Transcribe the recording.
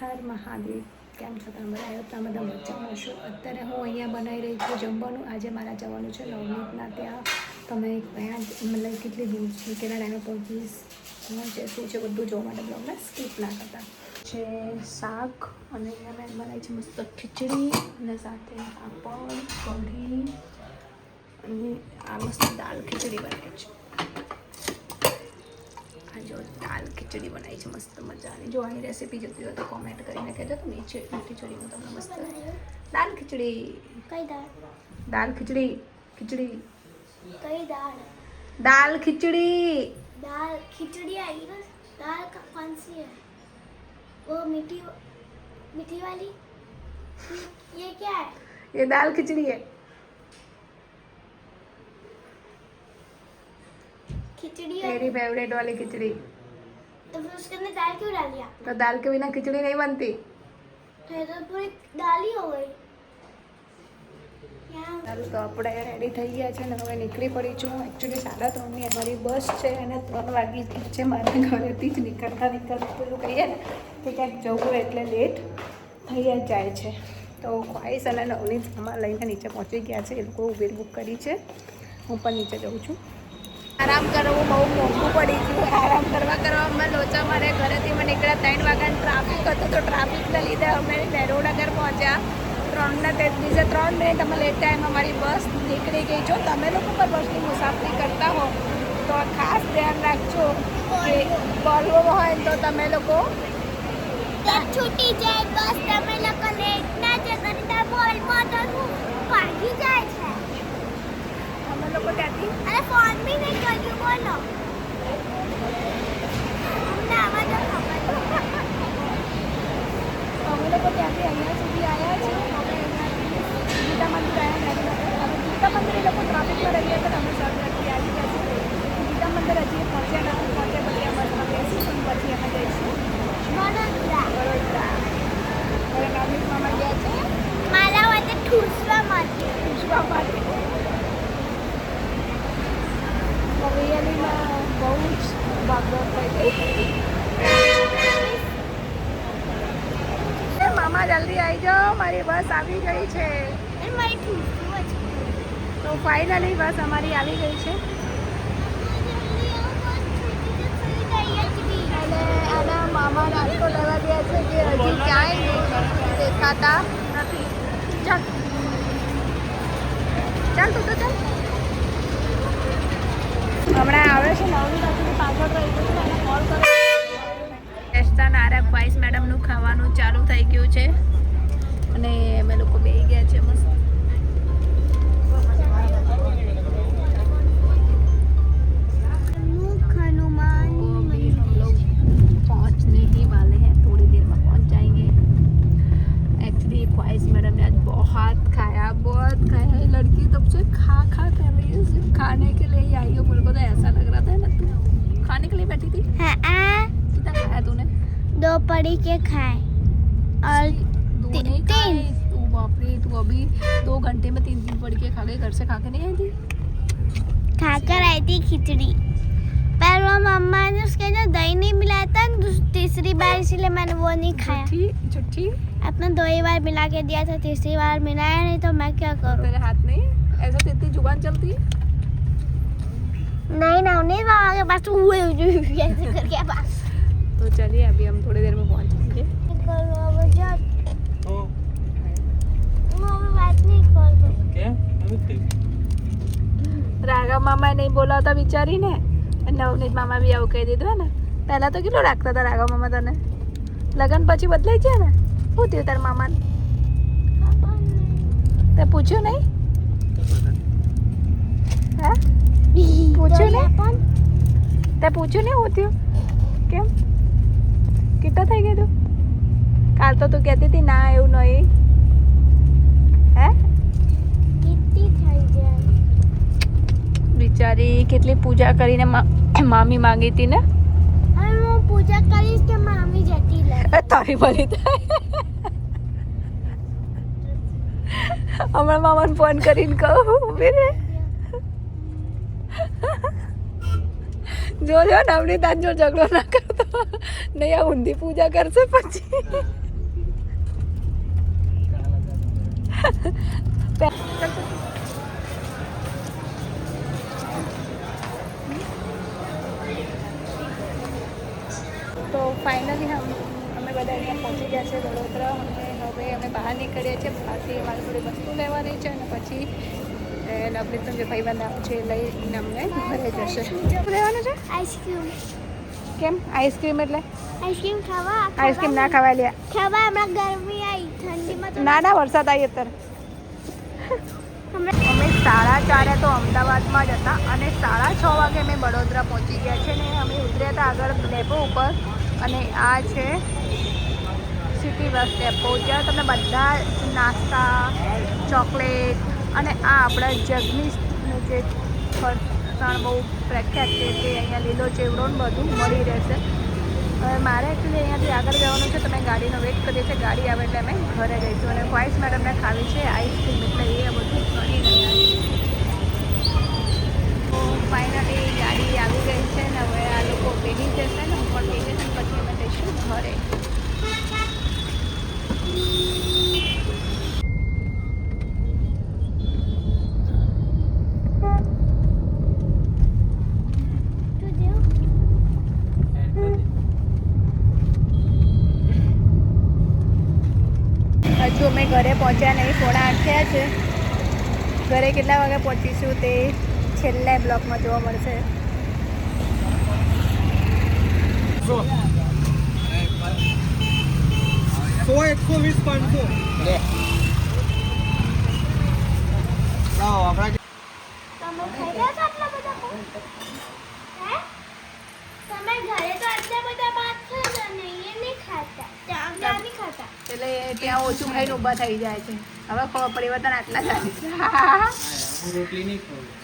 હર મહાદેવ. કેમ છો તમે બધા? આવ્યો તમે બધા મજામાં છો? અત્યારે હું અહીંયા બનાવી રહી છું જમવાનું. આજે મારા જવાનું છે નવનીતના ત્યાં. તમે ત્યાં મતલબ કેટલી દૂર છે, કેટલા ટાઈમે પહોંચીશ, શું છે શું છે બધું જોવા માટે બ્લોગને સ્કીપ ના કરતા. છે શાક અને અહીંયા મેં બનાવી છે મસ્ત ખીચડી અને સાથે પાપડ કઢી અને આ મસ્ત દાળ ખીચડી બનાવી છે. જો દાલ ખીચડી બનાવી છે મસ્ત મજાની. જો આની રેસીપી જોતી હોય તો કોમેન્ટ કરીને કહેજો. તો મીઠી ખીચડીમાં તમને મસ્ત દાલ ખીચડી. કઈ દાળ? દાલ ખીચડી. ખીચડી कई दाल? दाल खिचड़ी. दाल खिचड़ी आई बस. दाल का कौन सी है? वो मीठी मीठी वाली. ये क्या है? ये दाल खिचड़ी है. खिचड़ी तेरी फेवरेट वाली खिचड़ी. तो फिर उसके अंदर दाल क्यों डाल दिया? तो दाल के बिना खिचड़ी नहीं बनती. तो ये तो पूरी दाल ही हो गई. ચાલો તો આપણે રેડી થઈ ગયા છે ને હવે નીકળી પડી છું. એકચ્યુઅલી 3:30ની અમારી બસ છે અને 3 વાગી ગઈ છે. મારા ઘરેથી જ નીકળતા પેલું કહીએ ને કે ક્યાંક જવું એટલે લેટ થઈ જ જાય છે. તો ખ્વાઈશ અને નવનીત આમાં લઈને નીચે પહોંચી ગયા છે. એ લોકો ઉબેર બુક કરી છે. હું પણ નીચે જાઉં છું. આરામ કરવું બહુ મોંઘું પડી ગયું. આરામ કરવામાં લોચા મારે ઘરેથી મેં નીકળ્યા 3 વાગ્યાનું ટ્રાફિક હતું. તો ટ્રાફિકના લીધે અમે બેરોડનગર પહોંચ્યા. 3 મિનિટ અમે લેટ ટાઈમ અમારી બસ નીકળી ગઈ. જો તમે લોકો પર બસની મુસાફરી કરતા હો તો ખાસ ધ્યાન રાખજો કે બોલવો હોય તો તમે લોકો છૂટી જાય બસ. તમે લોકો લેટ ના જતા બોલમાં તો ભાગી જાય છે. અમે લોકો ત્યાંથી અરે ફોન બી નહીં કર્યું. બોલો અમને આમાં તો ખબર. અમે લોકો ત્યાંથી અહીંયા સુધી આવ્યા છે. ગીતા મંદિર આવ્યા. ગીતા મંદિર એ લોકો ટ્રાફિકમાં રહી ગયા હતા. અમે સરથી આવી ગયા છે. ગીતા મંદિર હજી પહોંચ્યા નથી. પહોંચ્યા પછી આ બસમાં બેસીશું પછી અમે જઈશું વડોદરા. હવે નવનીત મામા ગયા છે મારા વચ્ચે ઠૂસવા માટે. પૂછવા માટે. રિયલીમાં બહુ જ ભાગદોડ થઈ ગઈ. મામા જલ્દી આવી જાઓ, મારી બસ આવી ગઈ છે. મારી ઠૂસવા છે. તો ફાઇનલી બસ અમારી આવી ગઈ છે. અને આના મામા નાસ્તો લેવા ગયા છે જે હજી ક્યાંય દેખાતા નથી. ચાલ ચાલ તું તો ચાલ. હમણાં આવે છે નવની બાજુની પાછળ રહી ગયું છે. એને કોલ કરો. એસ્ટા નારા વાઇસ મેડમનું ખાવાનું ચાલુ થઈ ગયું છે અને અમે લોકો બેસી ગયા છે મસ્ત. पहुंचने ही वाले हैं, थोड़ी देर में पहुंच जाएंगे. एक्चुअली ख्वाहिश मैडम ने आज बहुत खाया है. लड़की तब से खा कर रही है. सिर्फ खाने के लिए ही आई हो. मेरे को तो ऐसा लग रहा था ना तू खाने के लिए बैठी थी. हाँ. कितना खाया तूने? 2 पड़ी के खाए और 2 नहीं खाए. तू बाप रे, तू अभी 2 घंटे में 3 पड़ के खा गई. घर से खा के नहीं आई थी? खाकर आई थी खिचड़ी. पर वो मम्मा ने उसके अंदर दही नहीं मिलाया था. तीसरी बार इसलिए मैंने वो नहीं खाया. झूठी. अपना 2 ही बार मिला के दिया था. तीसरी बार मिलाया नहीं तो मैं क्या करूँ? तेरे हाथ नहीं ऐसा तेरी जुबान चलती है? नहीं मामा के पास ऐसे करके पास. तो चलिए अभी हम थोड़ी देर में पहुंचेंगे. बात नहीं कर दो. રાઘવ મામા નહીં બોલાવતા વિચારીને નવનીત મામા બી આવું કહી દીધું હે ને. પહેલાં તો કેટલું રાખતા હતા રાઘવ મામા તને. લગ્ન પછી બદલાઈ છે ને. શું થયું તારા મામાને? તે પૂછ્યું નહીં? હે પૂછ્યું નહીં? તે પૂછ્યું નહીં શું થયું? કેમ કેટલા થઈ ગયું તું? કાલ તો તું કહેતી હતી ના એવું નહીં. હે બિચારી કેટલી પૂજા કરીને મામી માંગી હતી ને. હું પૂજા કરીશ કે મામી જતી લે. તારી ભલી થાય. હમણાં મામાને ફોન કરીને કહું બેને જો નવની તાજ જો ઝઘડો ના કરતો નહીં. આ ઊંધી પૂજા કરશે પછી તો ફાઇનલી અમે બધા અહીંયા પહોંચી ગયા છે વડોદરા અને હવે અમે બહાર નીકળીએ છીએ. બહારથી અમારે થોડી વસ્તુ લેવાની છે અને પછી લવલી જે ભાઈબંધ આવે છે એ લઈને અમને ઘરે જશે. શું લેવાનું છે? આઈસ્ક્રીમ. કેમ આઈસ્ક્રીમ એટલે? આઈસ્ક્રીમ ખાવા. આઈસ્ક્રીમ ના ખાવા લ્યા. ખાવા હમણાં ગરમી આવી ઠંડીમાં તો ના વરસાદ આવી અત્યારે. અમે 4:30 તો અમદાવાદમાં જ હતા અને 6:30 વાગે અમે વડોદરા પહોંચી ગયા છે ને અમે ઉતર્યા હતા આગળ ડેપો ઉપર અને આ છે સિટી બસ ડેપો જ્યાં તમને બધા નાસ્તા ચોકલેટ અને આ આપણા જગદીશનું જે ફરસાણ બહુ પ્રખ્યાત છે તે અહીંયા લીલો ચેવડો ને બધું મળી રહેશે. હવે મારે એકચ્યુઅલી અહીંયાથી આગળ જવાનું છે તો મેં ગાડીનો વેઇટ કરીએ છીએ. ગાડી આવે એટલે અમે ઘરે જઈશું અને વોઇસ મેડમને ખાવી છે આઈસ્ક્રીમ એટલે એ બધું કરી રહ્યા તો ફાઇનલી ગાડી આવી ગઈ છે ને હવે આ લોકો બેસી જશે ને ઉપર બેસી જશે પછી અમે જઈશું ઘરે. હજુ અમે ઘરે પહોંચ્યા નહીં, 7:30 થયા છે. ઘરે કેટલા વાગે પહોંચીશું તે છેલ્લા બ્લોકમાં જોવા મળશે. તમે ખાઈ ગયા છો આટલા બધા ભાત? હે? તમે ઘરે તો આટલા બધા ભાત ખાઓ છો ને એ નહીં ખાતા. ત્યાં નહીં ખાતા. એટલે ત્યાં ઓછું ખાઈને ઊભા થઈ જાય છે. હવે ખબર પરિવર્તન આટલા થાય છે. રોટલી નહીં ખાવું.